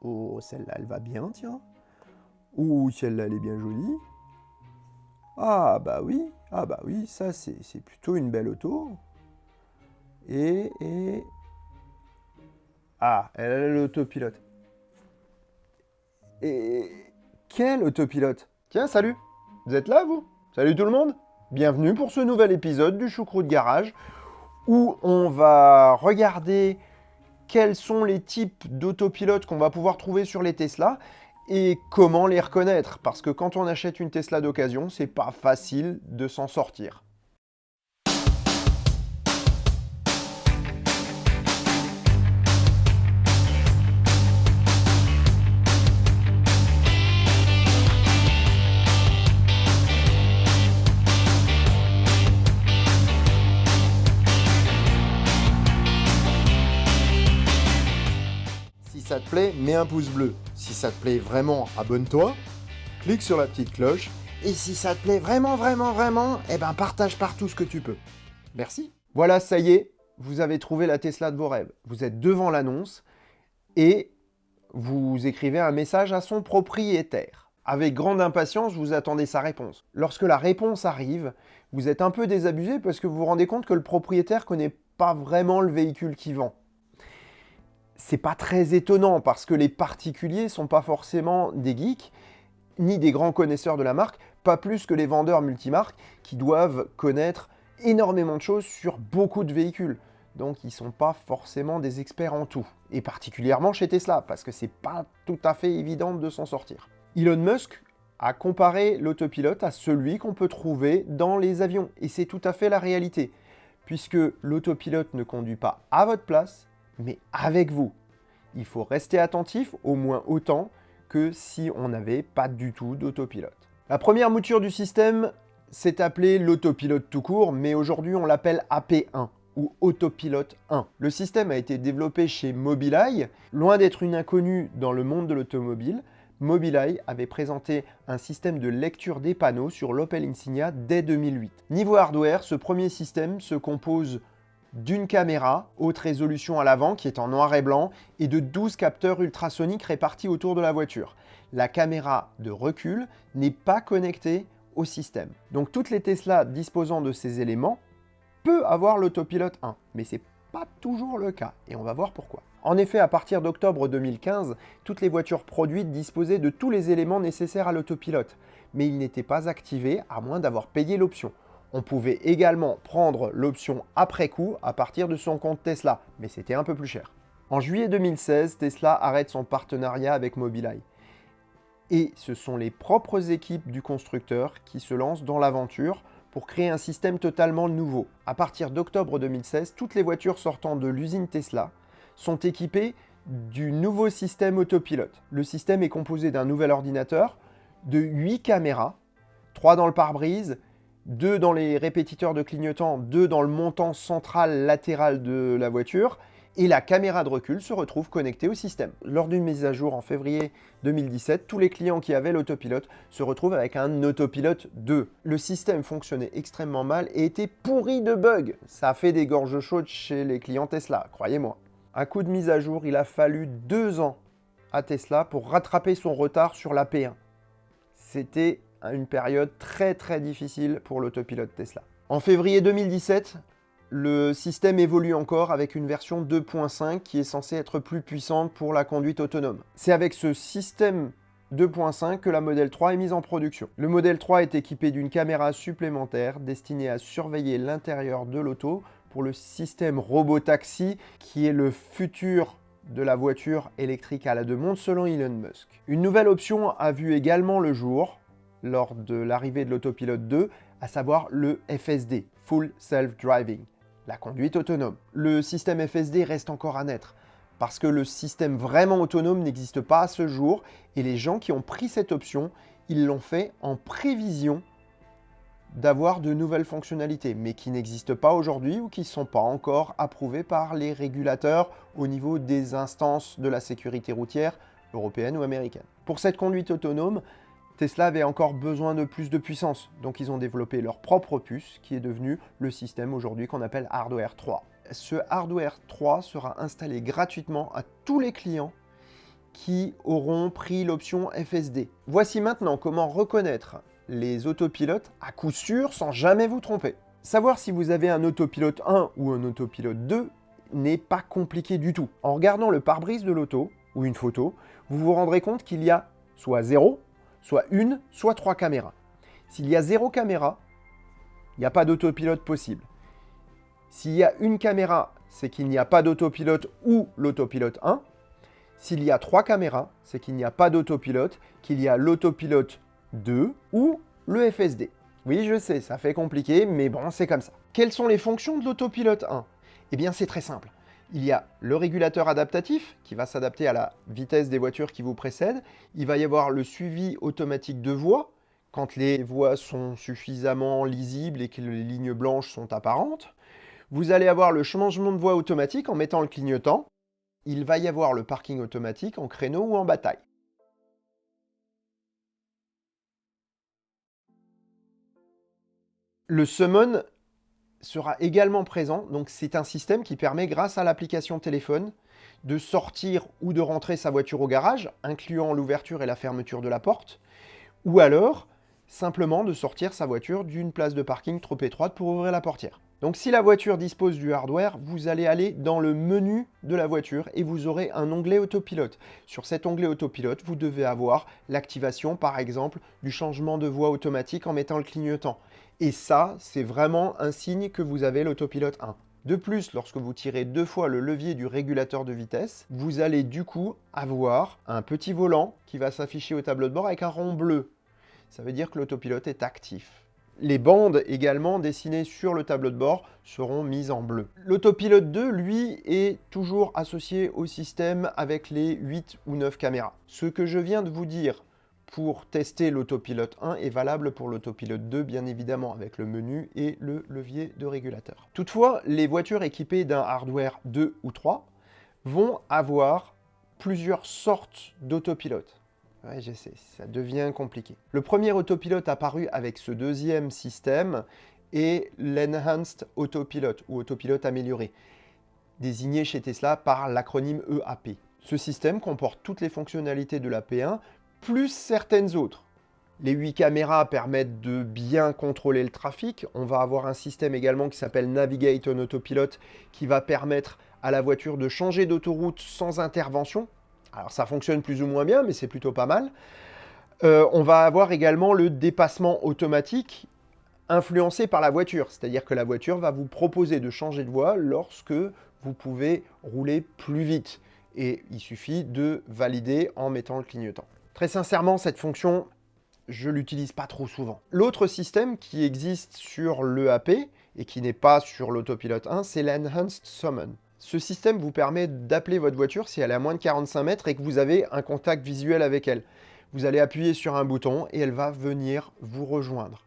Oh, celle-là, elle va bien, tiens. Ouh, celle-là, elle est bien jolie. Ah bah oui, ça c'est plutôt une belle auto. Et... Ah, elle a l'autopilote. Et... Quel autopilote? Tiens, salut. Vous êtes là, vous? Salut tout le monde. Bienvenue pour ce nouvel épisode du Choucroute Garage, où on va regarder quels sont les types d'autopilotes qu'on va pouvoir trouver sur les Tesla et comment les reconnaître. Parce que quand on achète une Tesla d'occasion, c'est pas facile de s'en sortir. Si ça te plaît, mets un pouce bleu. Si ça te plaît vraiment, abonne-toi, clique sur la petite cloche. Et si ça te plaît vraiment, eh ben partage partout ce que tu peux. Merci. Voilà, ça y est, vous avez trouvé la Tesla de vos rêves. Vous êtes devant l'annonce et vous écrivez un message à son propriétaire. Avec grande impatience, vous attendez sa réponse. Lorsque la réponse arrive, vous êtes un peu désabusé parce que vous vous rendez compte que le propriétaire ne connaît pas vraiment le véhicule qu'il vend. C'est pas très étonnant parce que les particuliers sont pas forcément des geeks ni des grands connaisseurs de la marque, pas plus que les vendeurs multimarques qui doivent connaître énormément de choses sur beaucoup de véhicules. Donc ils sont pas forcément des experts en tout. Et particulièrement chez Tesla, parce que c'est pas tout à fait évident de s'en sortir. Elon Musk a comparé l'autopilote à celui qu'on peut trouver dans les avions. Et c'est tout à fait la réalité. Puisque l'autopilote ne conduit pas à votre place, mais avec vous. Il faut rester attentif, au moins autant que si on n'avait pas du tout d'autopilote. La première mouture du système s'est appelée l'autopilote tout court, mais aujourd'hui on l'appelle AP1 ou autopilote 1. Le système a été développé chez Mobileye. Loin d'être une inconnue dans le monde de l'automobile, Mobileye avait présenté un système de lecture des panneaux sur l'Opel Insignia dès 2008. Niveau hardware, ce premier système se compose d'une caméra haute résolution à l'avant qui est en noir et blanc et de 12 capteurs ultrasoniques répartis autour de la voiture. La caméra de recul n'est pas connectée au système. Donc toutes les Tesla disposant de ces éléments peuvent avoir l'autopilote 1, mais c'est pas toujours le cas et on va voir pourquoi. En effet, à partir d'octobre 2015, toutes les voitures produites disposaient de tous les éléments nécessaires à l'autopilote, mais ils n'étaient pas activés à moins d'avoir payé l'option. On pouvait également prendre l'option après coup à partir de son compte Tesla, mais c'était un peu plus cher. En juillet 2016, Tesla arrête son partenariat avec Mobileye. Et ce sont les propres équipes du constructeur qui se lancent dans l'aventure pour créer un système totalement nouveau. À partir d'octobre 2016, toutes les voitures sortant de l'usine Tesla sont équipées du nouveau système autopilote. Le système est composé d'un nouvel ordinateur, de 8 caméras, 3 dans le pare-brise, 2 dans les répétiteurs de clignotants, 2 dans le montant central latéral de la voiture, et la caméra de recul se retrouve connectée au système. Lors d'une mise à jour en février 2017, tous les clients qui avaient l'autopilote se retrouvent avec un autopilote 2. Le système fonctionnait extrêmement mal et était pourri de bugs. Ça a fait des gorges chaudes chez les clients Tesla, croyez-moi. À coup de mise à jour, il a fallu 2 ans à Tesla pour rattraper son retard sur la P1. C'était une période très difficile pour l'autopilote Tesla. En février 2017, le système évolue encore avec une version 2.5 qui est censée être plus puissante pour la conduite autonome. C'est avec ce système 2.5 que la Model 3 est mise en production. Le Model 3 est équipé d'une caméra supplémentaire destinée à surveiller l'intérieur de l'auto pour le système robotaxi qui est le futur de la voiture électrique à la demande selon Elon Musk. Une nouvelle option a vu également le jour lors de l'arrivée de l'autopilote 2, à savoir le FSD, Full Self Driving, la conduite autonome. Le système FSD reste encore à naître, parce que le système vraiment autonome n'existe pas à ce jour, et les gens qui ont pris cette option, ils l'ont fait en prévision d'avoir de nouvelles fonctionnalités, mais qui n'existent pas aujourd'hui ou qui ne sont pas encore approuvées par les régulateurs au niveau des instances de la sécurité routière européenne ou américaine. Pour cette conduite autonome, Tesla avait encore besoin de plus de puissance, donc ils ont développé leur propre puce qui est devenu le système aujourd'hui qu'on appelle Hardware 3. Ce Hardware 3 sera installé gratuitement à tous les clients qui auront pris l'option FSD. Voici maintenant comment reconnaître les autopilotes à coup sûr sans jamais vous tromper. Savoir si vous avez un autopilote 1 ou un autopilote 2 n'est pas compliqué du tout. En regardant le pare-brise de l'auto ou une photo, vous vous rendrez compte qu'il y a soit 0, soit 1, soit 3 caméras. S'il y a 0 caméra, il n'y a pas d'autopilote possible. S'il y a une caméra, c'est qu'il n'y a pas d'autopilote ou l'autopilote 1. S'il y a 3 caméras, c'est qu'il n'y a pas d'autopilote, qu'il y a l'autopilote 2 ou le FSD. Oui, je sais, ça fait compliqué, mais bon, c'est comme ça. Quelles sont les fonctions de l'autopilote 1? Eh bien, c'est très simple. Il y a le régulateur adaptatif qui va s'adapter à la vitesse des voitures qui vous précèdent. Il va y avoir le suivi automatique de voies, quand les voies sont suffisamment lisibles et que les lignes blanches sont apparentes. Vous allez avoir le changement de voie automatique en mettant le clignotant. Il va y avoir le parking automatique en créneau ou en bataille. Le summon sera également présent, donc c'est un système qui permet, grâce à l'application téléphone, de sortir ou de rentrer sa voiture au garage, incluant l'ouverture et la fermeture de la porte, ou alors simplement de sortir sa voiture d'une place de parking trop étroite pour ouvrir la portière. Donc si la voiture dispose du hardware, vous allez aller dans le menu de la voiture et vous aurez un onglet autopilote. Sur cet onglet autopilote, vous devez avoir l'activation, par exemple, du changement de voie automatique en mettant le clignotant. Et ça, c'est vraiment un signe que vous avez l'autopilote 1. De plus, lorsque vous tirez 2 fois le levier du régulateur de vitesse, vous allez du coup avoir un petit volant qui va s'afficher au tableau de bord avec un rond bleu. Ça veut dire que l'autopilote est actif. Les bandes également dessinées sur le tableau de bord seront mises en bleu. L'autopilote 2, lui, est toujours associé au système avec les 8 ou 9 caméras. Ce que je viens de vous dire pour tester l'autopilote 1 est valable pour l'autopilote 2, bien évidemment, avec le menu et le levier de régulateur. Toutefois, les voitures équipées d'un hardware 2 ou 3 vont avoir plusieurs sortes d'autopilotes. Ouais, je sais, ça devient compliqué. Le premier autopilote apparu avec ce deuxième système est l'Enhanced Autopilot, ou autopilote amélioré, désigné chez Tesla par l'acronyme EAP. Ce système comporte toutes les fonctionnalités de la P1, plus certaines autres. Les 8 caméras permettent de bien contrôler le trafic. On va avoir un système également qui s'appelle Navigate on Autopilot, qui va permettre à la voiture de changer d'autoroute sans intervention. Alors ça fonctionne plus ou moins bien, mais c'est plutôt pas mal. On va avoir également le dépassement automatique influencé par la voiture. C'est-à-dire que la voiture va vous proposer de changer de voie lorsque vous pouvez rouler plus vite. Et il suffit de valider en mettant le clignotant. Très sincèrement, cette fonction, je ne l'utilise pas trop souvent. L'autre système qui existe sur l'EAP et qui n'est pas sur l'autopilote 1, c'est l'Enhanced Summon. Ce système vous permet d'appeler votre voiture si elle est à moins de 45 mètres et que vous avez un contact visuel avec elle. Vous allez appuyer sur un bouton et elle va venir vous rejoindre,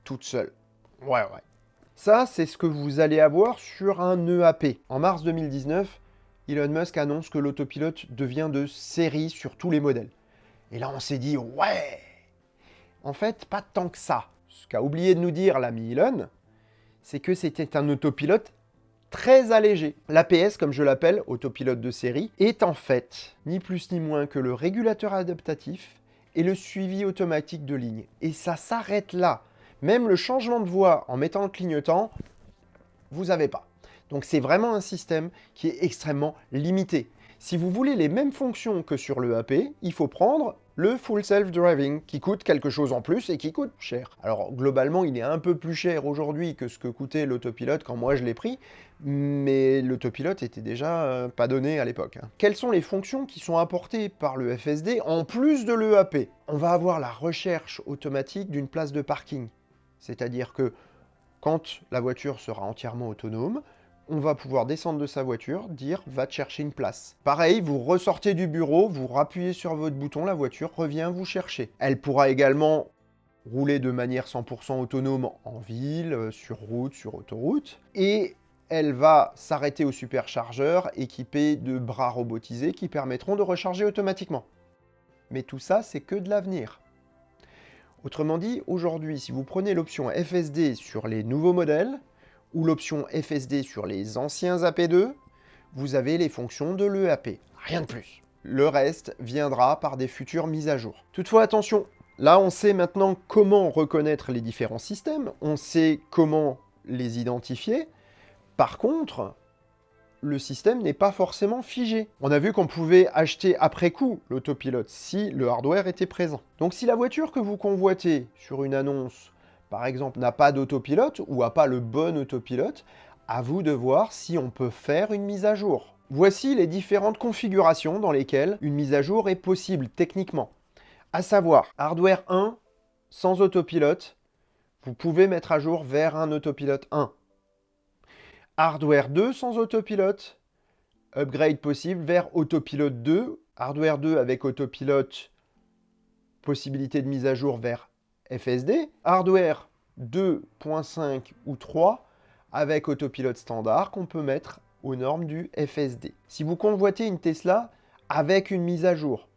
toute seule. Ouais. Ça, c'est ce que vous allez avoir sur un EAP. En mars 2019, Elon Musk annonce que l'autopilote devient de série sur tous les modèles. Et là, on s'est dit, ouais! En fait, pas tant que ça. Ce qu'a oublié de nous dire l'ami Elon, c'est que c'était un autopilote très allégé. L'APS, comme je l'appelle, autopilote de série, est en fait ni plus ni moins que le régulateur adaptatif et le suivi automatique de ligne. Et ça s'arrête là. Même le changement de voie en mettant le clignotant, vous n'avez pas. Donc c'est vraiment un système qui est extrêmement limité. Si vous voulez les mêmes fonctions que sur le AP, il faut prendre le Full Self-Driving, qui coûte quelque chose en plus et qui coûte cher. Alors globalement, il est un peu plus cher aujourd'hui que ce que coûtait l'autopilote quand moi je l'ai pris, mais l'autopilote était déjà pas donné à l'époque. Quelles sont les fonctions qui sont apportées par le FSD en plus de l'EAP? On va avoir la recherche automatique d'une place de parking. C'est-à-dire que quand la voiture sera entièrement autonome, on va pouvoir descendre de sa voiture, dire « va te chercher une place ». Pareil, vous ressortez du bureau, vous rappuyez sur votre bouton, la voiture revient vous chercher. Elle pourra également rouler de manière 100% autonome en ville, sur route, sur autoroute. Et elle va s'arrêter au superchargeur équipé de bras robotisés qui permettront de recharger automatiquement. Mais tout ça, c'est que de l'avenir. Autrement dit, aujourd'hui, si vous prenez l'option FSD sur les nouveaux modèles, ou l'option FSD sur les anciens AP2, vous avez les fonctions de l'EAP, rien de plus. Le reste viendra par des futures mises à jour. Toutefois, attention, là on sait maintenant comment reconnaître les différents systèmes, on sait comment les identifier. Par contre, le système n'est pas forcément figé. On a vu qu'on pouvait acheter après coup l'autopilote si le hardware était présent. Donc si la voiture que vous convoitez sur une annonce, par exemple, n'a pas d'autopilote ou n'a pas le bon autopilote, à vous de voir si on peut faire une mise à jour. Voici les différentes configurations dans lesquelles une mise à jour est possible techniquement. À savoir, hardware 1, sans autopilote, vous pouvez mettre à jour vers un autopilote 1. Hardware 2 sans autopilote, upgrade possible vers autopilote 2. Hardware 2 avec autopilote, possibilité de mise à jour vers FSD. Hardware 2.5 ou 3 avec autopilote standard qu'on peut mettre aux normes du FSD. Si vous convoitez une Tesla avec une mise à jour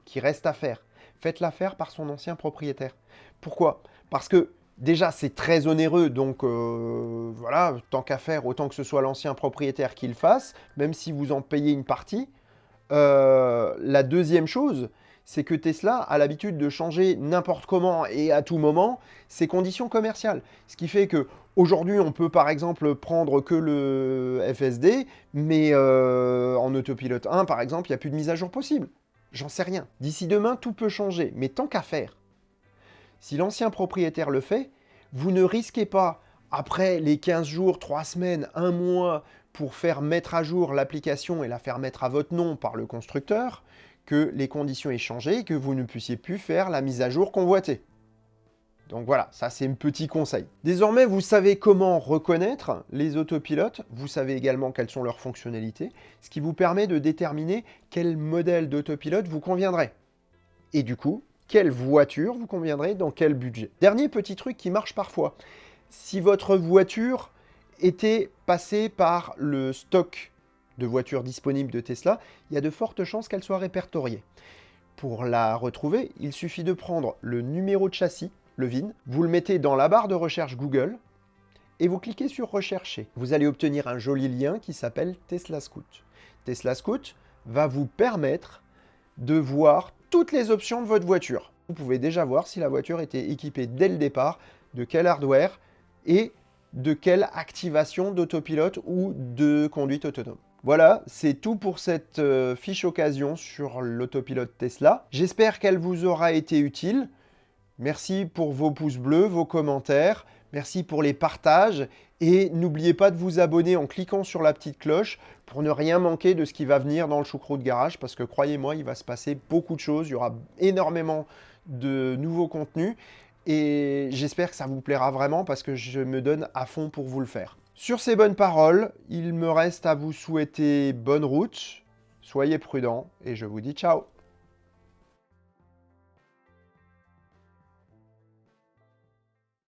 qui reste à faire, faites-la faire par son ancien propriétaire. Pourquoi? Parce que déjà, c'est très onéreux, donc voilà, tant qu'à faire, autant que ce soit l'ancien propriétaire qui le fasse, même si vous en payez une partie. La deuxième chose, c'est que Tesla a l'habitude de changer n'importe comment et à tout moment ses conditions commerciales. Ce qui fait que aujourd'hui, on peut par exemple prendre que le FSD, mais en autopilote 1, par exemple, il n'y a plus de mise à jour possible. J'en sais rien. D'ici demain, tout peut changer, mais tant qu'à faire, si l'ancien propriétaire le fait, vous ne risquez pas, après les 15 jours, 3 semaines, 1 mois, pour faire mettre à jour l'application et la faire mettre à votre nom par le constructeur, que les conditions aient changé et que vous ne puissiez plus faire la mise à jour convoitée. Donc voilà, ça c'est un petit conseil. Désormais, vous savez comment reconnaître les autopilotes, vous savez également quelles sont leurs fonctionnalités, ce qui vous permet de déterminer quel modèle d'autopilote vous conviendrait. Et du coup, quelle voiture vous conviendrait dans quel budget. Dernier petit truc qui marche parfois. Si votre voiture était passée par le stock de voitures disponibles de Tesla, il y a de fortes chances qu'elle soit répertoriée. Pour la retrouver, il suffit de prendre le numéro de châssis, le VIN, vous le mettez dans la barre de recherche Google et vous cliquez sur Rechercher. Vous allez obtenir un joli lien qui s'appelle Tesla Scout. Tesla Scout va vous permettre de voir toutes les options de votre voiture. Vous pouvez déjà voir si la voiture était équipée dès le départ, de quel hardware et de quelle activation d'autopilote ou de conduite autonome. Voilà, c'est tout pour cette fiche occasion sur l'autopilote Tesla. J'espère qu'elle vous aura été utile. Merci pour vos pouces bleus, vos commentaires. Merci pour les partages. Et n'oubliez pas de vous abonner en cliquant sur la petite cloche pour ne rien manquer de ce qui va venir dans le Choucroute Garage. Parce que croyez-moi, il va se passer beaucoup de choses. Il y aura énormément de nouveaux contenus. Et j'espère que ça vous plaira vraiment parce que je me donne à fond pour vous le faire. Sur ces bonnes paroles, il me reste à vous souhaiter bonne route. Soyez prudents et je vous dis ciao.